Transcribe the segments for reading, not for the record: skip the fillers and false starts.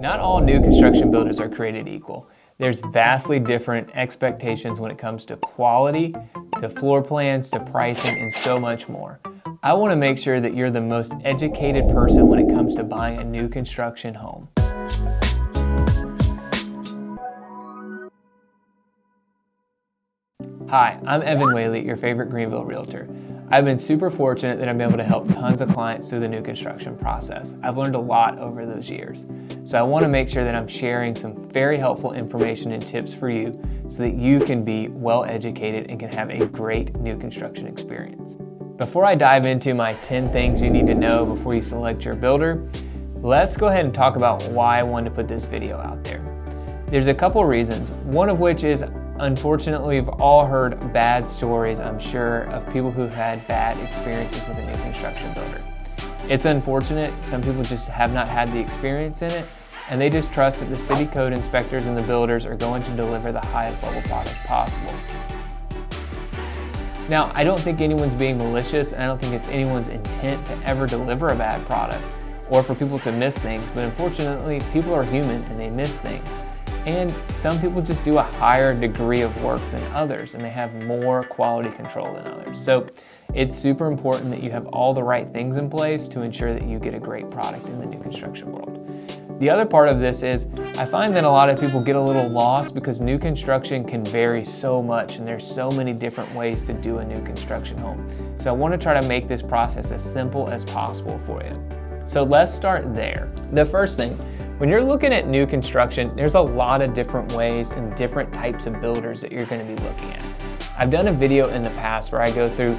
Not all new construction builders are created equal. There's vastly different expectations when it comes to quality, to floor plans, to pricing, and so much more. I want to make sure that you're the most educated person when it comes to buying a new construction home. Hi, I'm Evan Whaley, your favorite Greenville realtor. I've been super fortunate that I'm able to help tons of clients through the new construction process. I've learned a lot over those years. So I want to make sure that I'm sharing some very helpful information and tips for you so that you can be well educated and can have a great new construction experience. Before I dive into my 10 things you need to know before you select your builder, let's go ahead and talk about why I wanted to put this video out there. There's a couple reasons, one of which is unfortunately, we've all heard bad stories, I'm sure, of people who've had bad experiences with a new construction builder. It's unfortunate, some people just have not had the experience in it, and they just trust that the city code inspectors and the builders are going to deliver the highest level product possible. Now, I don't think anyone's being malicious, and I don't think it's anyone's intent to ever deliver a bad product or for people to miss things, but unfortunately, people are human and they miss things. And some people just do a higher degree of work than others, and they have more quality control than others. So it's super important that you have all the right things in place to ensure that you get a great product in the new construction world. The other part of this is I find that a lot of people get a little lost because new construction can vary so much, and there's so many different ways to do a new construction home. So I want to try to make this process as simple as possible for you. So let's start there. The first thing, when you're looking at new construction, there's a lot of different ways and different types of builders that you're going to be looking at. I've done a video in the past where I go through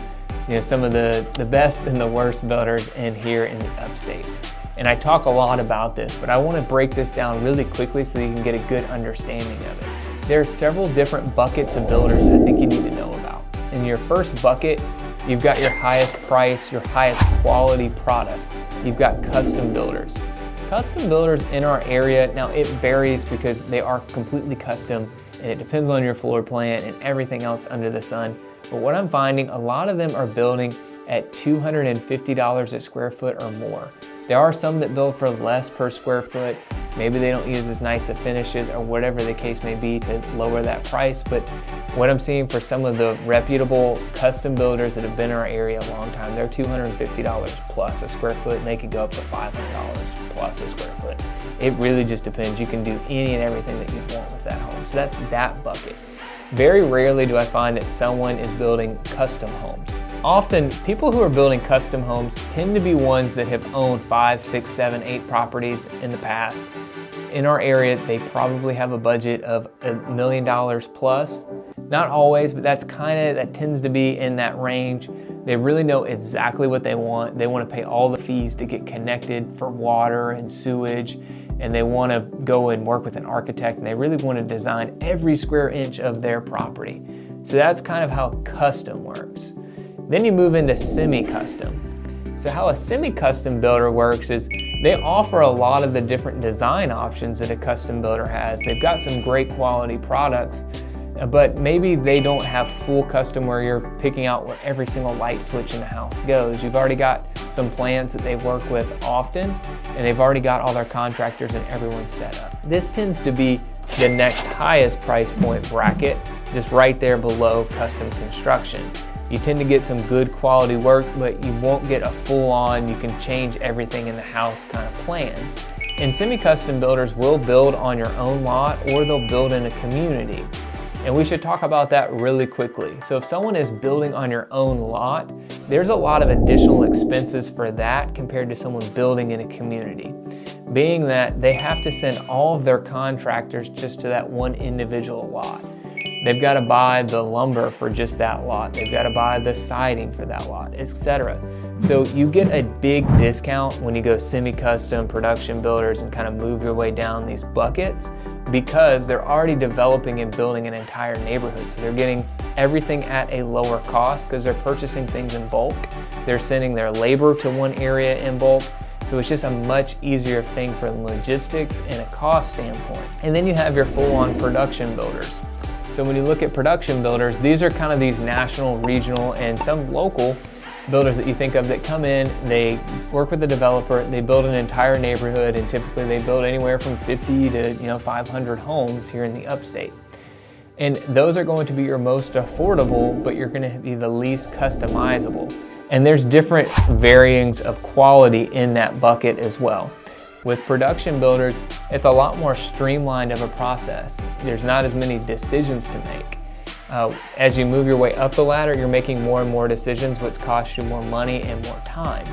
some of the best and the worst builders in here in the upstate. And I talk a lot about this, but I want to break this down really quickly so you can get a good understanding of it. There are several different buckets of builders that I think you need to know about. In your first bucket, you've got your highest price, your highest quality product. You've got custom builders. Custom builders in our area, now it varies because they are completely custom and it depends on your floor plan and everything else under the sun. But what I'm finding, a lot of them are building at $250 a square foot or more. There are some that build for less per square foot. Maybe they don't use as nice of finishes or whatever the case may be to lower that price. But what I'm seeing for some of the reputable custom builders that have been in our area a long time, they're $250 plus a square foot, and they could go up to $500 plus a square foot. It really just depends. You can do any and everything that you want with that home. So that's that bucket. Very rarely do I find that someone is building custom homes. Often, people who are building custom homes tend to be ones that have owned 5, 6, 7, 8 properties in the past. In our area, they probably have a budget of $1 million plus. Not always, but that tends to be in that range. They really know exactly what they want. They want to pay all the fees to get connected for water and sewage, and they want to go and work with an architect, and they really want to design every square inch of their property. So that's kind of how custom works. Then you move into semi-custom. So how a semi-custom builder works is they offer a lot of the different design options that a custom builder has. They've got some great quality products, but maybe they don't have full custom where you're picking out where every single light switch in the house goes. You've already got some plans that they work with often, and they've already got all their contractors and everyone set up. This tends to be the next highest price point bracket, just right there below custom construction. You tend to get some good quality work, but you won't get a full-on, you can change everything in the house kind of plan. And semi-custom builders will build on your own lot, or they'll build in a community. And we should talk about that really quickly. So if someone is building on your own lot, there's a lot of additional expenses for that compared to someone building in a community. Being that they have to send all of their contractors just to that one individual lot. They've got to buy the lumber for just that lot. They've got to buy the siding for that lot, etc. So you get a big discount when you go semi-custom production builders and kind of move your way down these buckets because they're already developing and building an entire neighborhood. So they're getting everything at a lower cost because they're purchasing things in bulk. They're sending their labor to one area in bulk. So it's just a much easier thing from logistics and a cost standpoint. And then you have your full-on production builders. So when you look at production builders, these are kind of these national, regional, and some local builders that you think of that come in, they work with the developer, they build an entire neighborhood, and typically they build anywhere from 50 to 500 homes here in the upstate. And those are going to be your most affordable, but you're going to be the least customizable. And there's different varyings of quality in that bucket as well. With production builders, it's a lot more streamlined of a process. There's not as many decisions to make. As you move your way up the ladder, you're making more and more decisions, which costs you more money and more time.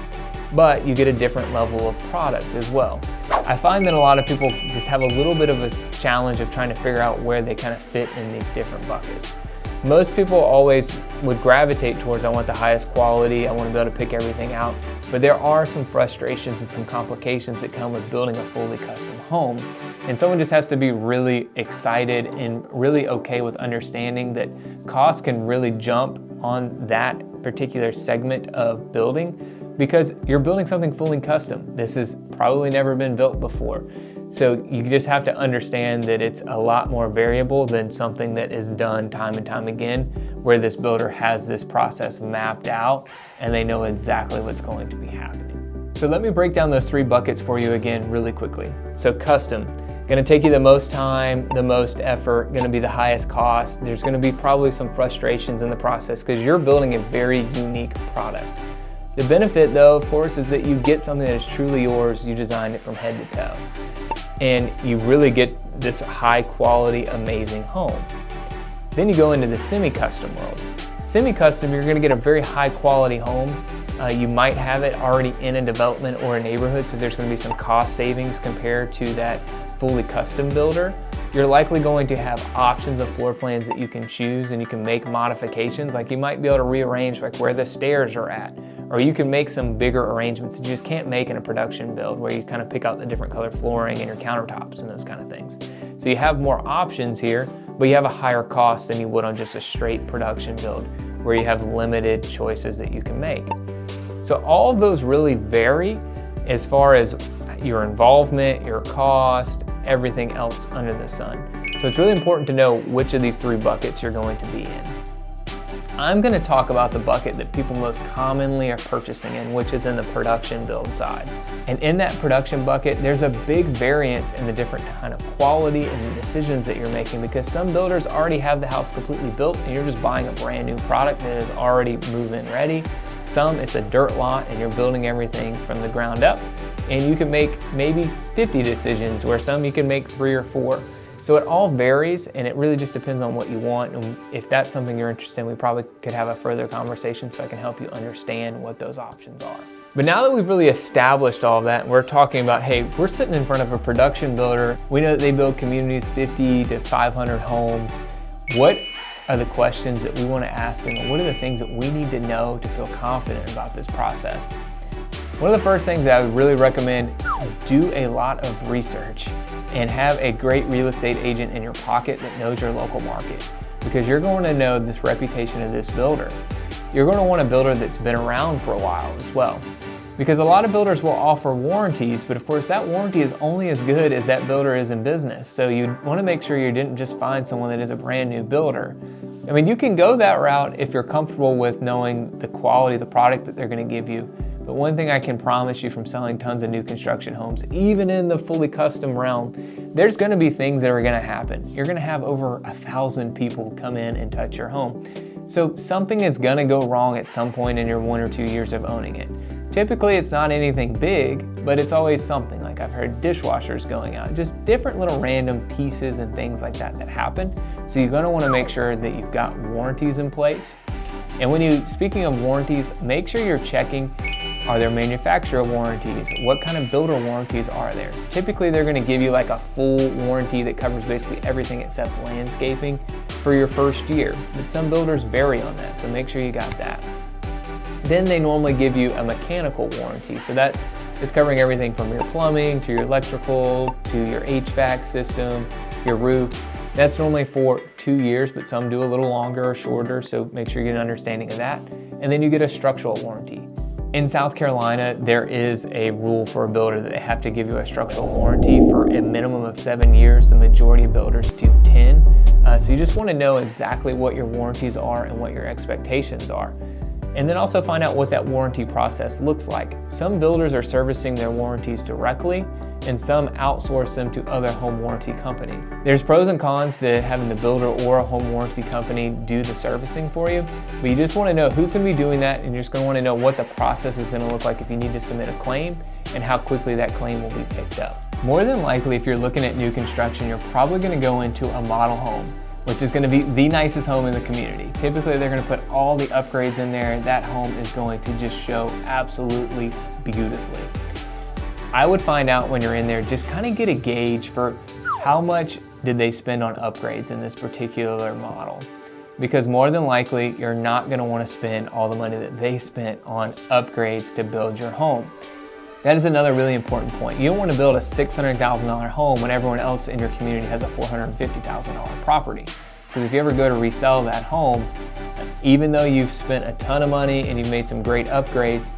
But you get a different level of product as well. I find that a lot of people just have a little bit of a challenge of trying to figure out where they kind of fit in these different buckets. Most people always would gravitate towards, I want the highest quality, I want to be able to pick everything out. But there are some frustrations and some complications that come with building a fully custom home. And someone just has to be really excited and really okay with understanding that costs can really jump on that particular segment of building because you're building something fully custom. This has probably never been built before. So you just have to understand that it's a lot more variable than something that is done time and time again, where this builder has this process mapped out and they know exactly what's going to be happening. So let me break down those three buckets for you again really quickly. So custom, gonna take you the most time, the most effort, gonna be the highest cost. There's gonna be probably some frustrations in the process because you're building a very unique product. The benefit though, of course, is that you get something that is truly yours. You designed it from head to toe. And you really get this high quality, amazing home. Then you go into the semi-custom world. Semi-custom, you're gonna get a very high quality home. You might have it already in a development or a neighborhood, so there's gonna be some cost savings compared to that fully custom builder. You're likely going to have options of floor plans that you can choose and you can make modifications. Like you might be able to rearrange like where the stairs are at, or you can make some bigger arrangements that you just can't make in a production build where you kind of pick out the different color flooring and your countertops and those kind of things. So you have more options here, but you have a higher cost than you would on just a straight production build where you have limited choices that you can make. So all of those really vary as far as your involvement, your cost, everything else under the sun. So it's really important to know which of these three buckets you're going to be in. I'm going to talk about the bucket that people most commonly are purchasing in, which is in the production build side. And in that production bucket, there's a big variance in the different kind of quality and the decisions that you're making because some builders already have the house completely built and you're just buying a brand new product that is already move-in ready. Some, it's a dirt lot and you're building everything from the ground up. And you can make maybe 50 decisions, where some you can make 3 or 4. So it all varies and it really just depends on what you want. And if that's something you're interested in, we probably could have a further conversation so I can help you understand what those options are. But now that we've really established all of that, we're talking about, hey, we're sitting in front of a production builder. We know that they build communities 50 to 500 homes. What are the questions that we want to ask them? And what are the things that we need to know to feel confident about this process? One of the first things that I would really recommend, do a lot of research and have a great real estate agent in your pocket that knows your local market, because you're going to know this reputation of this builder. You're going to want a builder that's been around for a while as well, because a lot of builders will offer warranties, but of course that warranty is only as good as that builder is in business. So you want to make sure you didn't just find someone that is a brand new builder. I mean, you can go that route if you're comfortable with knowing the quality of the product that they're going to give you. But one thing I can promise you from selling tons of new construction homes, even in the fully custom realm, there's gonna be things that are gonna happen. You're gonna have over 1,000 people come in and touch your home. So something is gonna go wrong at some point in your 1 or 2 years of owning it. Typically it's not anything big, but it's always something. Like I've heard dishwashers going out, just different little random pieces and things like that that happen. So you're gonna wanna make sure that you've got warranties in place. And speaking of warranties, make sure you're checking, are there manufacturer warranties? What kind of builder warranties are there? Typically they're gonna give you like a full warranty that covers basically everything except landscaping for your first year. But some builders vary on that, so make sure you got that. Then they normally give you a mechanical warranty. So that is covering everything from your plumbing to your electrical to your HVAC system, your roof. That's normally for 2 years, but some do a little longer or shorter, so make sure you get an understanding of that. And then you get a structural warranty. In South Carolina, there is a rule for a builder that they have to give you a structural warranty for a minimum of 7 years. The majority of builders do 10. So you just want to know exactly what your warranties are and what your expectations are. And then also find out what that warranty process looks like. Some builders are servicing their warranties directly, and some outsource them to other home warranty companies. There's pros and cons to having the builder or a home warranty company do the servicing for you, but you just want to know who's going to be doing that, and you're just going to want to know what the process is going to look like if you need to submit a claim and how quickly that claim will be picked up. More than likely, if you're looking at new construction, you're probably going to go into a model home, which is going to be the nicest home in the community. Typically, they're going to put all the upgrades in there. That home is going to just show absolutely beautifully. I would find out when you're in there, just kind of get a gauge for how much did they spend on upgrades in this particular model. Because more than likely, you're not going to want to spend all the money that they spent on upgrades to build your home. That is another really important point. You don't want to build a $600,000 home when everyone else in your community has a $450,000 property. Because if you ever go to resell that home, even though you've spent a ton of money and you've made some great upgrades,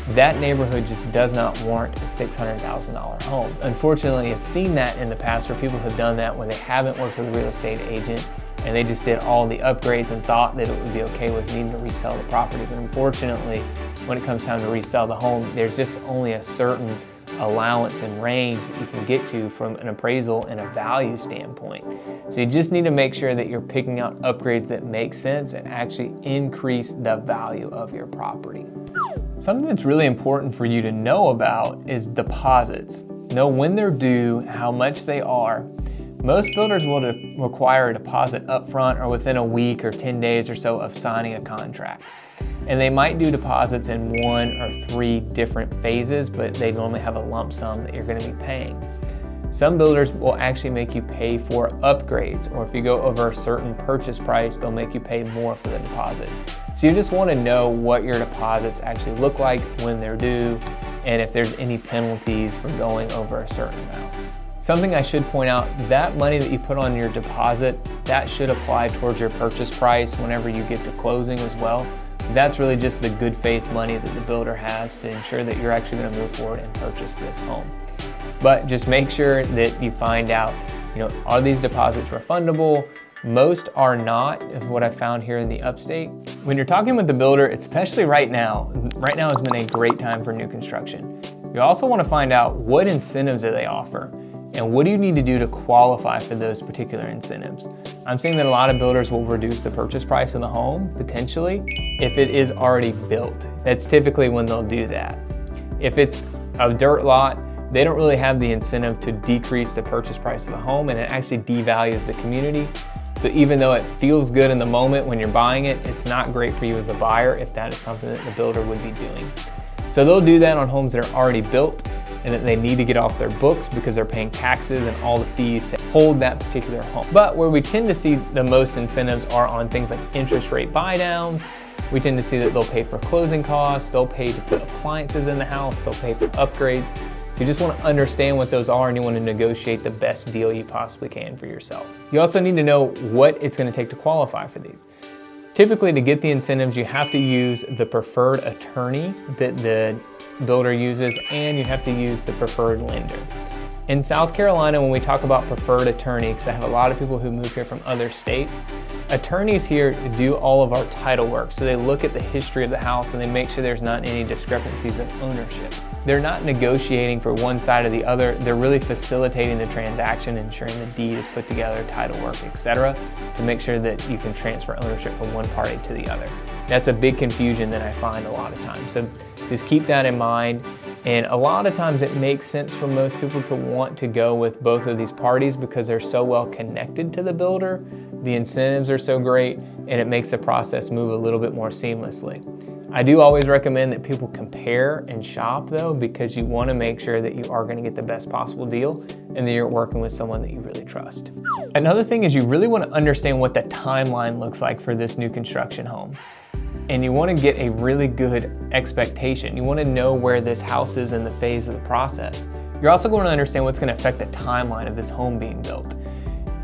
that neighborhood just does not warrant a $600,000 home. Unfortunately, I've seen that in the past where people have done that when they haven't worked with a real estate agent and they just did all the upgrades and thought that it would be okay with needing to resell the property. But unfortunately, when it comes time to resell the home, there's just only a certain allowance and range that you can get to from an appraisal and a value standpoint. So you just need to make sure that you're picking out upgrades that make sense and actually increase the value of your property. Something that's really important for you to know about is deposits. Know when they're due, how much they are. Most builders will require a deposit up front or within a week or 10 days or so of signing a contract. And they might do deposits in 1 or 3 different phases, but they normally have a lump sum that you're going to be paying. Some builders will actually make you pay for upgrades, or if you go over a certain purchase price, they'll make you pay more for the deposit. So you just want to know what your deposits actually look like when they're due, and if there's any penalties for going over a certain amount. Something I should point out, that money that you put on your deposit, that should apply towards your purchase price whenever you get to closing as well. That's really just the good faith money that the builder has to ensure that you're actually going to move forward and purchase this home. But just make sure that you find out, are these deposits refundable? Most are not, is what I've found here in the upstate. When you're talking with the builder, especially right now has been a great time for new construction. You also want to find out what incentives do they offer and what do you need to do to qualify for those particular incentives. I'm seeing that a lot of builders will reduce the purchase price of the home, potentially, if it is already built. That's typically when they'll do that. If it's a dirt lot, they don't really have the incentive to decrease the purchase price of the home, and it actually devalues the community. So even though it feels good in the moment when you're buying it, it's not great for you as a buyer if that is something that the builder would be doing. So they'll do that on homes that are already built and that they need to get off their books because they're paying taxes and all the fees to hold that particular home. But where we tend to see the most incentives are on things like interest rate buy downs. We tend to see that they'll pay for closing costs, they'll pay to put appliances in the house, they'll pay for upgrades. So you just want to understand what those are and you want to negotiate the best deal you possibly can for yourself. You also need to know what it's going to take to qualify for these. Typically, to get the incentives, you have to use the preferred attorney that the builder uses, and you have to use the preferred lender. In South Carolina, when we talk about preferred attorney, because I have a lot of people who move here from other states, attorneys here do all of our title work. So they look at the history of the house and they make sure there's not any discrepancies of ownership. They're not negotiating for one side or the other. They're really facilitating the transaction, ensuring the deed is put together, title work, etc., to make sure that you can transfer ownership from one party to the other. That's a big confusion that I find a lot of times. So just keep that in mind. And a lot of times it makes sense for most people to want to go with both of these parties because they're so well connected to the builder, the incentives are so great, and it makes the process move a little bit more seamlessly. I do always recommend that people compare and shop though, because you want to make sure that you are going to get the best possible deal and that you're working with someone that you really trust. Another thing is you really want to understand what the timeline looks like for this new construction home. And you want to get a really good expectation. You want to know where this house is in the phase of the process. You're also going to understand what's going to affect the timeline of this home being built.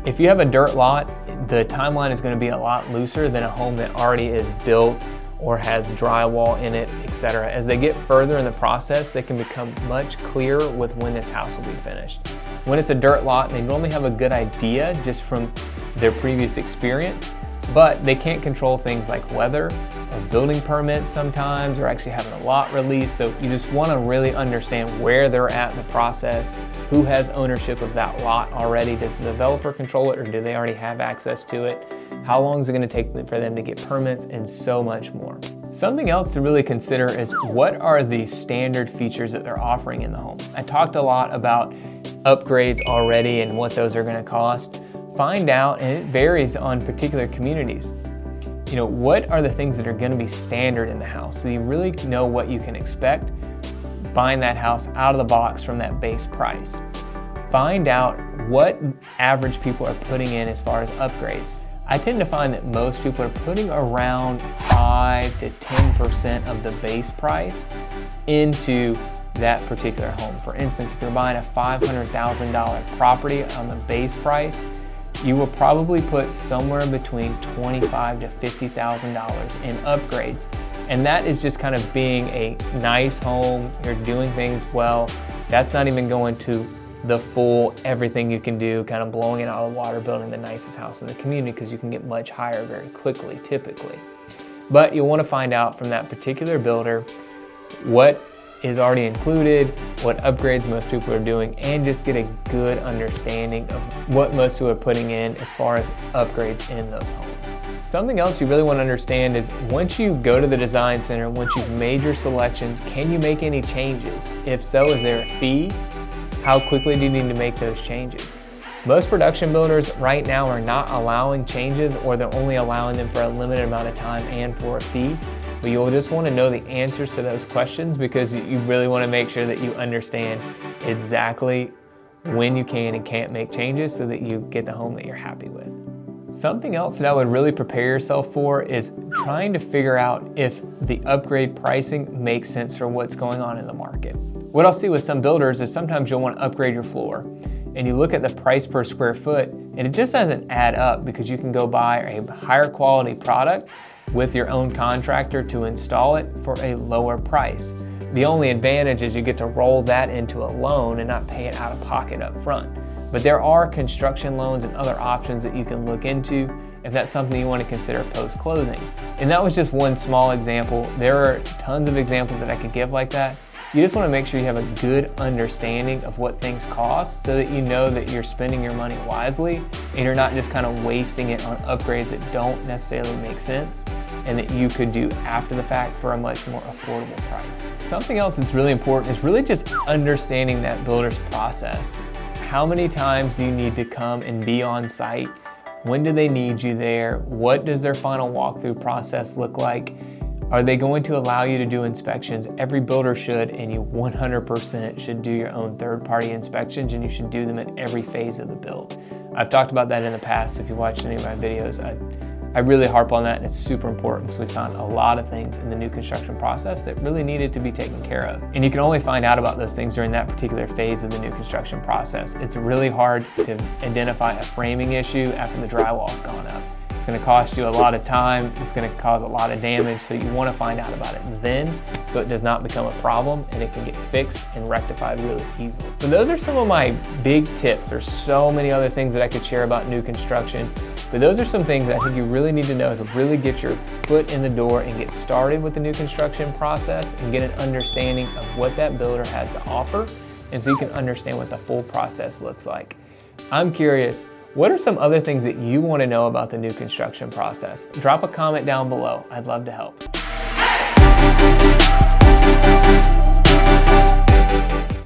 If you have a dirt lot, the timeline is going to be a lot looser than a home that already is built or has drywall in it, etc. As they get further in the process, they can become much clearer with when this house will be finished. When it's a dirt lot, they normally have a good idea just from their previous experience, but they can't control things like weather or building permits sometimes, or actually having a lot released. So you just want to really understand where they're at in the process, who has ownership of that lot already. Does the developer control it, or do they already have access to it? How long is it going to take for them to get permits, and so much more. Something else to really consider is what are the standard features that they're offering in the home. I talked a lot about upgrades already and what those are going to cost. Find out, and it varies on particular communities, what are the things that are going to be standard in the house, so you really know what you can expect buying that house out of the box from that base price. Find out what average people are putting in as far as upgrades. I tend to find that most people are putting around 5 to 10% of the base price into that particular home. For instance, if you're buying a $500,000 property on the base price, you will probably put somewhere between $25,000 to $50,000 in upgrades. And that is just kind of being a nice home, you're doing things well. That's not even going to the full everything you can do, kind of blowing it out of the water, building the nicest house in the community, because you can get much higher very quickly, typically. But you'll want to find out from that particular builder what is already included, what upgrades most people are doing, and just get a good understanding of what most people are putting in as far as upgrades in those homes. Something else you really want to understand is once you go to the design center, once you've made your selections, can you make any changes? If so, is there a fee? How quickly do you need to make those changes? Most production builders right now are not allowing changes, or they're only allowing them for a limited amount of time and for a fee. But you'll just want to know the answers to those questions, because you really want to make sure that you understand exactly when you can and can't make changes so that you get the home that you're happy with. Something else that I would really prepare yourself for is trying to figure out if the upgrade pricing makes sense for what's going on in the market. What I'll see with some builders is sometimes you'll want to upgrade your floor, and you look at the price per square foot, and it just doesn't add up, because you can go buy a higher quality product with your own contractor to install it for a lower price. The only advantage is you get to roll that into a loan and not pay it out of pocket up front. But there are construction loans and other options that you can look into if that's something you want to consider post-closing. And that was just one small example. There are tons of examples that I could give like that. You just want to make sure you have a good understanding of what things cost, so that you know that you're spending your money wisely and you're not just kind of wasting it on upgrades that don't necessarily make sense and that you could do after the fact for a much more affordable price. Something else that's really important is really just understanding that builder's process. How many times do you need to come and be on site? When do they need you there? What does their final walkthrough process look like? Are they going to allow you to do inspections? Every builder should, and you 100% should do your own third-party inspections, and you should do them at every phase of the build. I've talked about that in the past. If you watched any of my videos, I really harp on that, and it's super important, because we found a lot of things in the new construction process that really needed to be taken care of. And you can only find out about those things during that particular phase of the new construction process. It's really hard to identify a framing issue after the drywall's gone up. It's going to cost you a lot of time, it's going to cause a lot of damage, so you want to find out about it then, so it does not become a problem and it can get fixed and rectified really easily. So those are some of my big tips. There's so many other things that I could share about new construction, but those are some things that I think you really need to know to really get your foot in the door and get started with the new construction process and get an understanding of what that builder has to offer, and so you can understand what the full process looks like. I'm curious, what are some other things that you want to know about the new construction process? Drop a comment down below. I'd love to help.